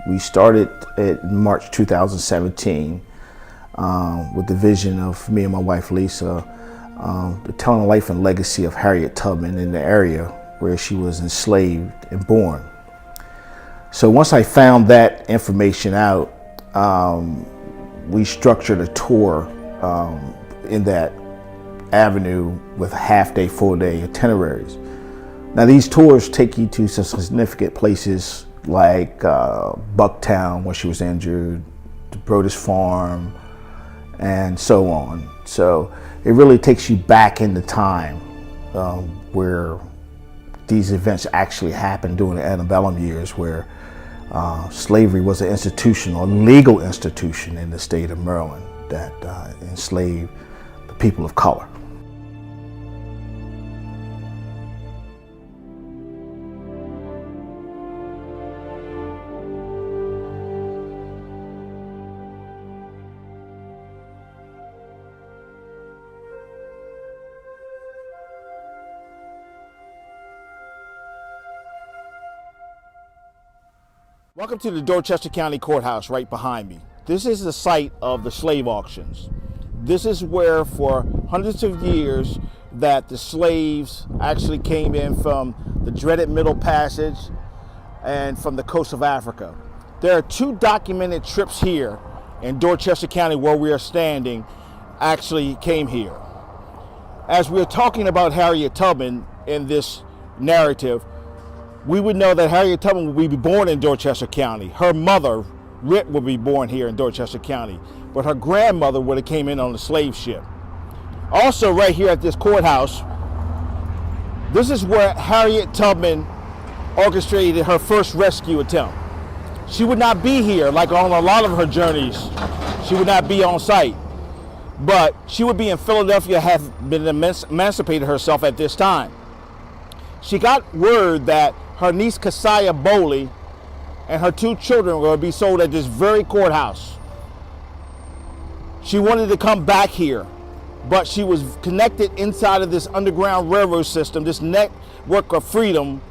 We started in March 2017 with the vision of me and my wife Lisa, telling the life and legacy of Harriet Tubman in the area where she was enslaved and born. So once I found that information out, we structured a tour in that avenue with half-day, full-day itineraries. Now these tours take you to some significant places like Bucktown, where she was injured, the Brodus Farm, and so on. So it really takes you back into time where these events actually happened during the antebellum years, where slavery was an institution, or legal institution in the state of Maryland that enslaved the people of color. Welcome to the Dorchester County Courthouse right behind me. This is the site of the slave auctions. This is where for hundreds of years that the slaves actually came in from the dreaded Middle Passage and from the coast of Africa. There are two documented trips here in Dorchester County where we are standing actually came here. As we're talking about Harriet Tubman in this narrative, we would know that Harriet Tubman would be born in Dorchester County. Her mother, Harriet, would be born here in Dorchester County, but her grandmother would have came in on a slave ship. Also right here at this courthouse, this is where Harriet Tubman orchestrated her first rescue attempt. She would not be here like on a lot of her journeys. She would not be on site, but she would be in Philadelphia, have been emancipated herself at this time. She got word that her niece Keziah Boley and her two children were going to be sold at this very courthouse. She wanted to come back here, but she was connected inside of this underground railroad system, this network of freedom,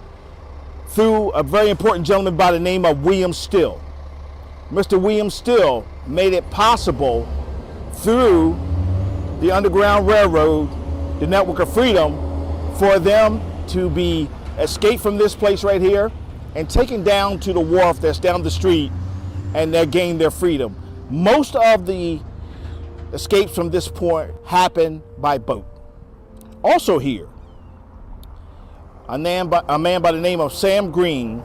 through a very important gentleman by the name of William Still. Mr. William Still made it possible through the Underground Railroad, the network of freedom, for them to be escaped from this place right here and taken down to the wharf that's down the street, and they gained their freedom. Most of the escapes from this point happened by boat. Also here, a man by the name of Sam Green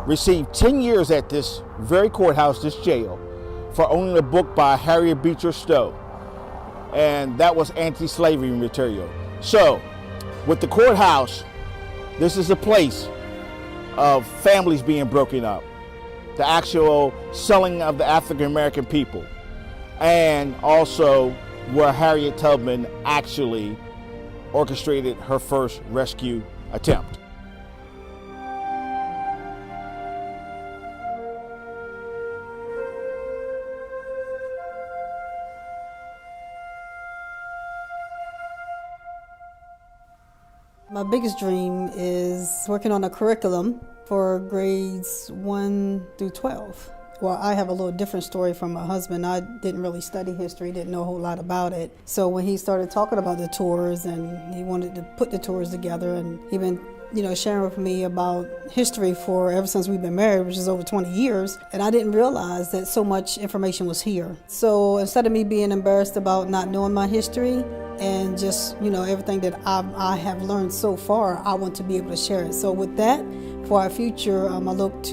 received 10 years at this very courthouse, this jail, for owning a book by Harriet Beecher Stowe, and that was anti-slavery material. So with the courthouse, this is a place of families being broken up, the actual selling of the African American people, and also where Harriet Tubman actually orchestrated her first rescue attempt. My biggest dream is working on a curriculum for grades 1 through 12. Well, I have a little different story from my husband. I didn't really study history, didn't know a whole lot about it. So when he started talking about the tours and he wanted to put the tours together, and he'd been sharing with me about history for ever since we've been married, which is over 20 years, and I didn't realize that so much information was here. So instead of me being embarrassed about not knowing my history and just, everything that I have learned so far, I want to be able to share it. So with that, for our future, I look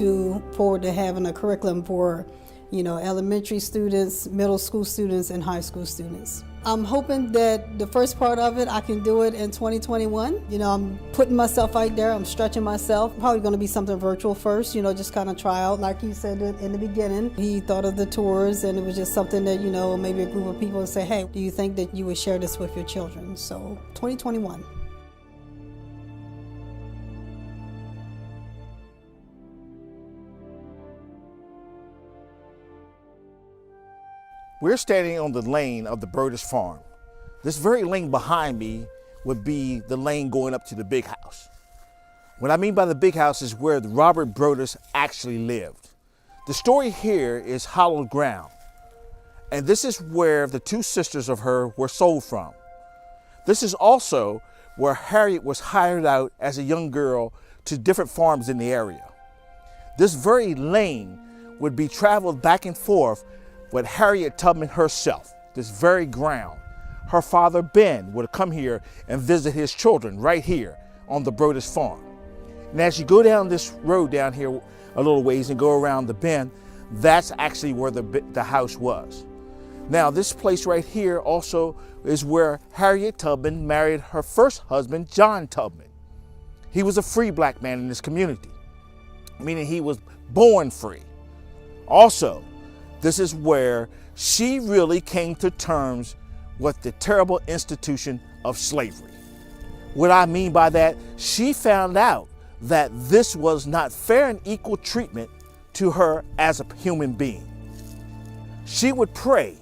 forward to having a curriculum for, elementary students, middle school students, and high school students. I'm hoping that the first part of it, I can do it in 2021. I'm putting myself out there, I'm stretching myself. Probably going to be something virtual first, just kind of try out. Like you said in the beginning, he thought of the tours, and it was just something that, maybe a group of people would say, hey, do you think that you would share this with your children? So 2021. We're standing on the lane of the Brodus Farm. This very lane behind me would be the lane going up to the big house. What I mean by the big house is where Robert Brodus actually lived. The story here is hallowed ground. And this is where the two sisters of her were sold from. This is also where Harriet was hired out as a young girl to different farms in the area. This very lane would be traveled back and forth with Harriet Tubman herself, this very ground. Her father, Ben, would come here and visit his children right here on the Brodus farm. And as you go down this road down here a little ways and go around the bend, that's actually where the house was. Now, this place right here also is where Harriet Tubman married her first husband, John Tubman. He was a free black man in this community, meaning he was born free. Also, this is where she really came to terms with the terrible institution of slavery. What I mean by that, she found out that this was not fair and equal treatment to her as a human being. She would pray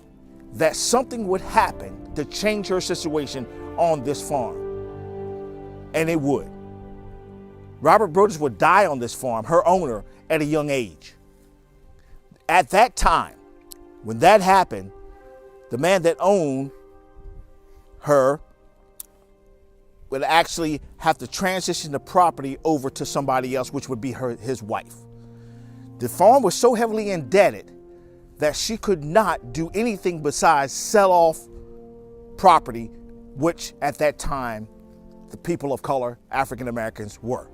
that something would happen to change her situation on this farm. And it would. Robert Brodus would die on this farm, her owner, at a young age. At that time, when that happened, the man that owned her would actually have to transition the property over to somebody else, which would be his wife. The farm was so heavily indebted that she could not do anything besides sell off property, which at that time, the people of color, African Americans, were.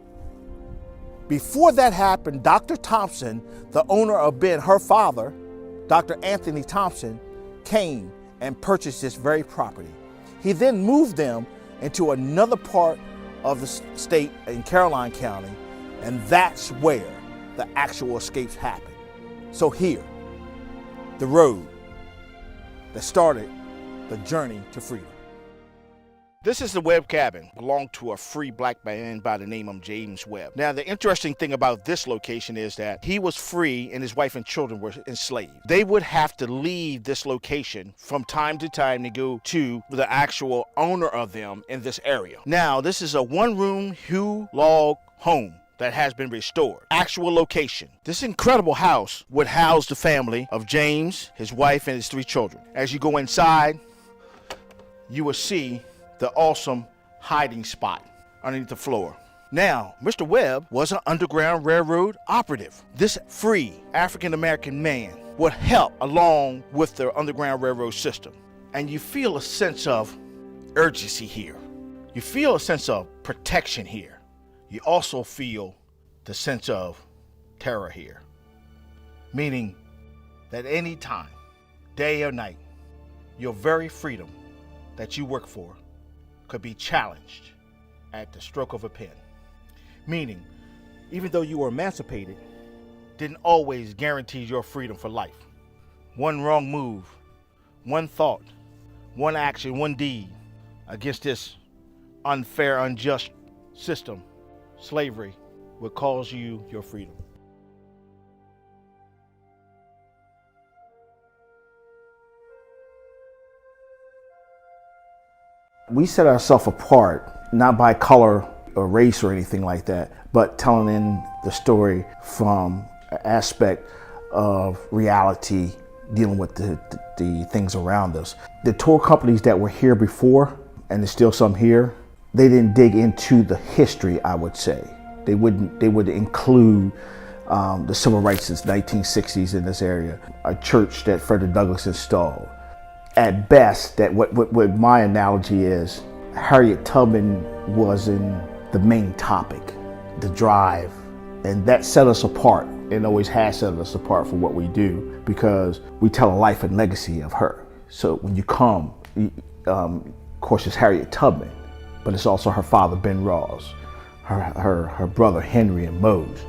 Before that happened, Dr. Thompson, the owner of Ben, her father, Dr. Anthony Thompson, came and purchased this very property. He then moved them into another part of the state in Caroline County, and that's where the actual escapes happened. So here, the road that started the journey to freedom. This is the Webb Cabin, belonged to a free black man by the name of James Webb. Now, the interesting thing about this location is that he was free and his wife and children were enslaved. They would have to leave this location from time to time to go to the actual owner of them in this area. Now, this is a one-room Hugh log home that has been restored. Actual location. This incredible house would house the family of James, his wife, and his 3 children. As you go inside, you will see the awesome hiding spot underneath the floor. Now, Mr. Webb was an Underground Railroad operative. This free African-American man would help along with the Underground Railroad system. And you feel a sense of urgency here. You feel a sense of protection here. You also feel the sense of terror here. Meaning that any time, day or night, your very freedom that you work for could be challenged at the stroke of a pen. Meaning, even though you were emancipated, didn't always guarantee your freedom for life. One wrong move, one thought, one action, one deed against this unfair, unjust system, slavery, would cause you your freedom. We set ourselves apart, not by color or race or anything like that, but telling in the story from an aspect of reality, dealing with the things around us. The tour companies that were here before, and there's still some here, they didn't dig into the history, I would say. They would include the civil rights since 1960s in this area, a church that Frederick Douglass installed. At best, that what my analogy is, Harriet Tubman wasn't the main topic, the drive, and that set us apart and always has set us apart from what we do, because we tell a life and legacy of her. So when you come, of course, it's Harriet Tubman, but it's also her father, Ben Rawls, her brother, Henry and Mose,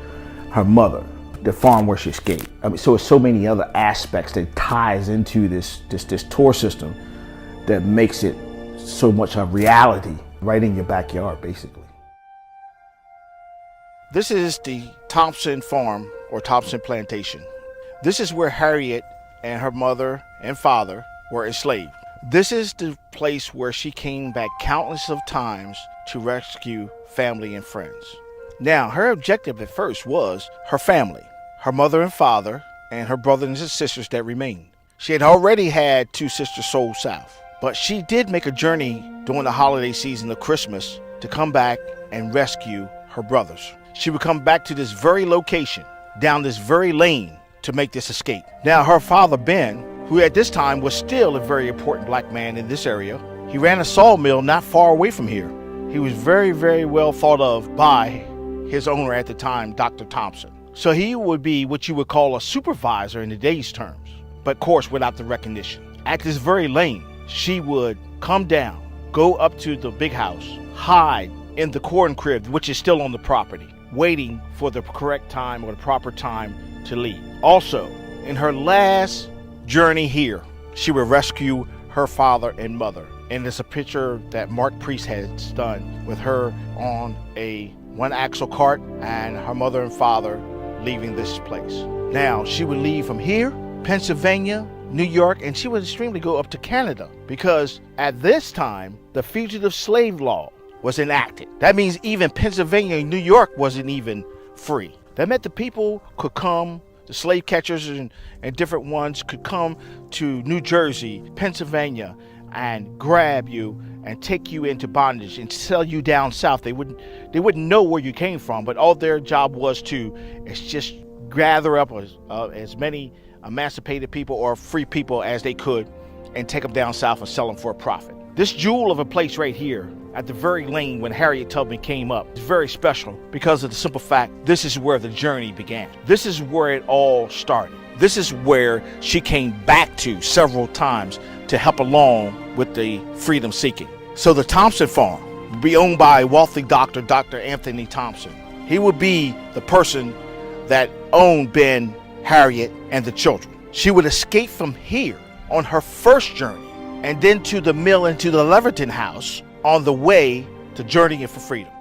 her mother, the farm where she escaped. I mean, so it's so many other aspects that ties into this tour system that makes it so much a reality right in your backyard, basically. This is the Thompson farm or Thompson Plantation. This is where Harriet and her mother and father were enslaved. This is the place where she came back countless of times to rescue family and friends. Now, her objective at first was her family, her mother and father, and her brothers and sisters that remained. She had already had 2 sisters sold south, but she did make a journey during the holiday season of Christmas to come back and rescue her brothers. She would come back to this very location, down this very lane, to make this escape. Now, her father, Ben, who at this time was still a very important black man in this area, he ran a sawmill not far away from here. He was very, very well thought of by his owner at the time, Dr. Thompson. So he would be what you would call a supervisor in today's terms, but of course without the recognition. At this very lane, she would come down, go up to the big house, hide in the corn crib, which is still on the property, waiting for the correct time or the proper time to leave. Also, in her last journey here, she would rescue her father and mother. And it's a picture that Mark Priest has done with her on a 1-axle cart and her mother and father leaving this place. Now, she would leave from here, Pennsylvania, New York, and she would extremely go up to Canada, because at this time, the fugitive slave law was enacted. That means even Pennsylvania and New York wasn't even free. That meant the people could come, the slave catchers and different ones could come to New Jersey, Pennsylvania, and grab you and take you into bondage and sell you down south. They wouldn't know where you came from, but all their job was to just gather up as many emancipated people or free people as they could and take them down south and sell them for a profit. This jewel of a place right here at the very lane when Harriet Tubman came up is very special because of the simple fact this is where the journey began. This is where it all started. This is where she came back to several times to help along with the freedom seeking. So the Thompson farm would be owned by a wealthy doctor, Dr. Anthony Thompson. He would be the person that owned Ben, Harriet, and the children. She would escape from here on her first journey and then to the mill and to the Leverton house on the way to journeying for freedom.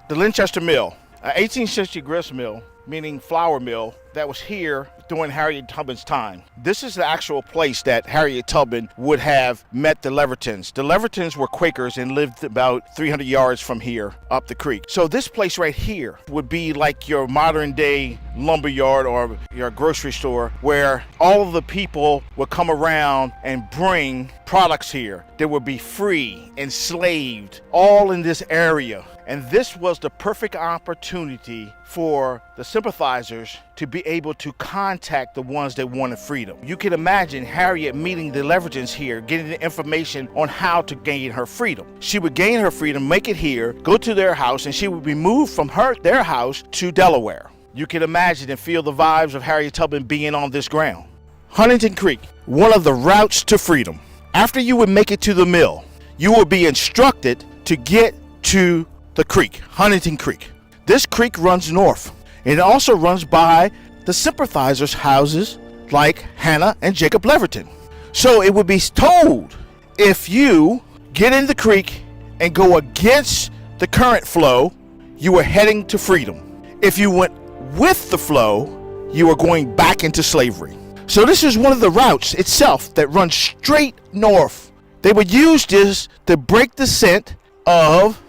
The Winchester Mill, an 18th century grist mill, meaning flour mill, that was here during Harriet Tubman's time. This is the actual place that Harriet Tubman would have met the Levertons. The Levertons were Quakers and lived about 300 yards from here up the creek. So this place right here would be like your modern day lumberyard or your grocery store, where all of the people would come around and bring products here. They would be free, enslaved, all in this area. And this was the perfect opportunity for the sympathizers to be able to contact the ones that wanted freedom. You can imagine Harriet meeting the Levertons here, getting the information on how to gain her freedom. She would gain her freedom, make it here, go to their house, and she would be moved from their house to Delaware. You can imagine and feel the vibes of Harriet Tubman being on this ground. Huntington Creek, one of the routes to freedom. After you would make it to the mill, you would be instructed to get to the creek, Huntington Creek. This creek runs north. It also runs by the sympathizers' houses like Hannah and Jacob Leverton. So it would be told, if you get in the creek and go against the current flow, you are heading to freedom. If you went with the flow, you are going back into slavery. So this is one of the routes itself that runs straight north. They would use this to break the scent of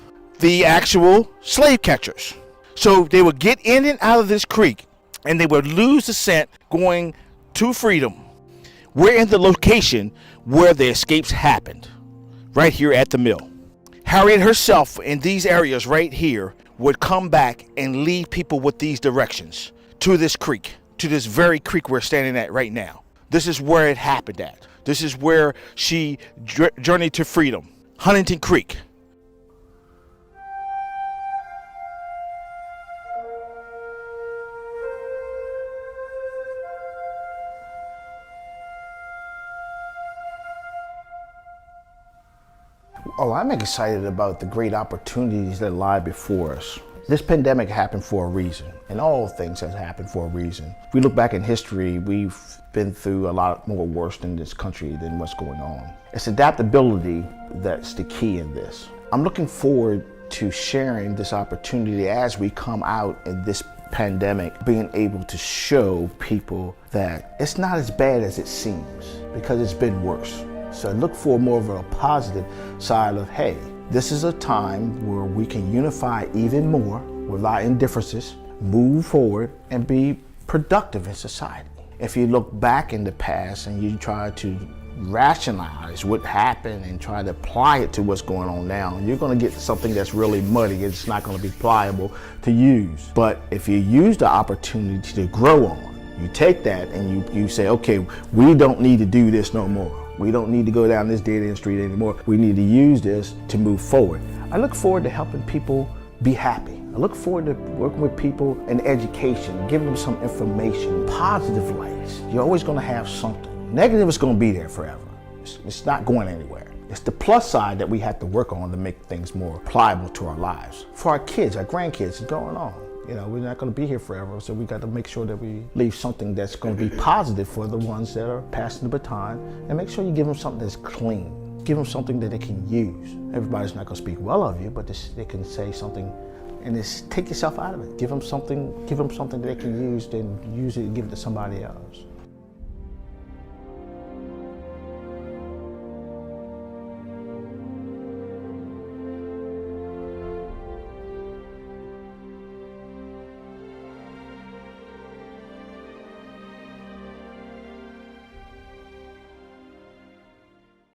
the actual slave catchers. So they would get in and out of this creek and they would lose the scent going to freedom. We're in the location where the escapes happened, right here at the mill. Harriet herself in these areas right here would come back and lead people with these directions to this creek, to this very creek we're standing at right now. This is where it happened at. This is where she journeyed to freedom, Huntington Creek. Oh, I'm excited about the great opportunities that lie before us. This pandemic happened for a reason, and all things have happened for a reason. If we look back in history, we've been through a lot more worse in this country than what's going on. It's adaptability that's the key in this. I'm looking forward to sharing this opportunity as we come out in this pandemic, being able to show people that it's not as bad as it seems, because it's been worse. So I look for more of a positive side of, hey, this is a time where we can unify even more with our indifferences, move forward, and be productive in society. If you look back in the past and you try to rationalize what happened and try to apply it to what's going on now, you're going to get something that's really muddy. It's not going to be pliable to use. But if you use the opportunity to grow on, you take that and you say, okay, we don't need to do this no more. We don't need to go down this dead end street anymore. We need to use this to move forward. I look forward to helping people be happy. I look forward to working with people in education, giving them some information, positive lights. You're always going to have something. Negative is going to be there forever. It's not going anywhere. It's the plus side that we have to work on to make things more pliable to our lives. For our kids, our grandkids, it's going on. You know, we're not going to be here forever, so we got to make sure that we leave something that's going to be positive for the ones that are passing the baton, and make sure you give them something that's clean. Give them something that they can use. Everybody's not going to speak well of you, but they can say something, and just take yourself out of it. Give them something that they can use, then use it and give it to somebody else.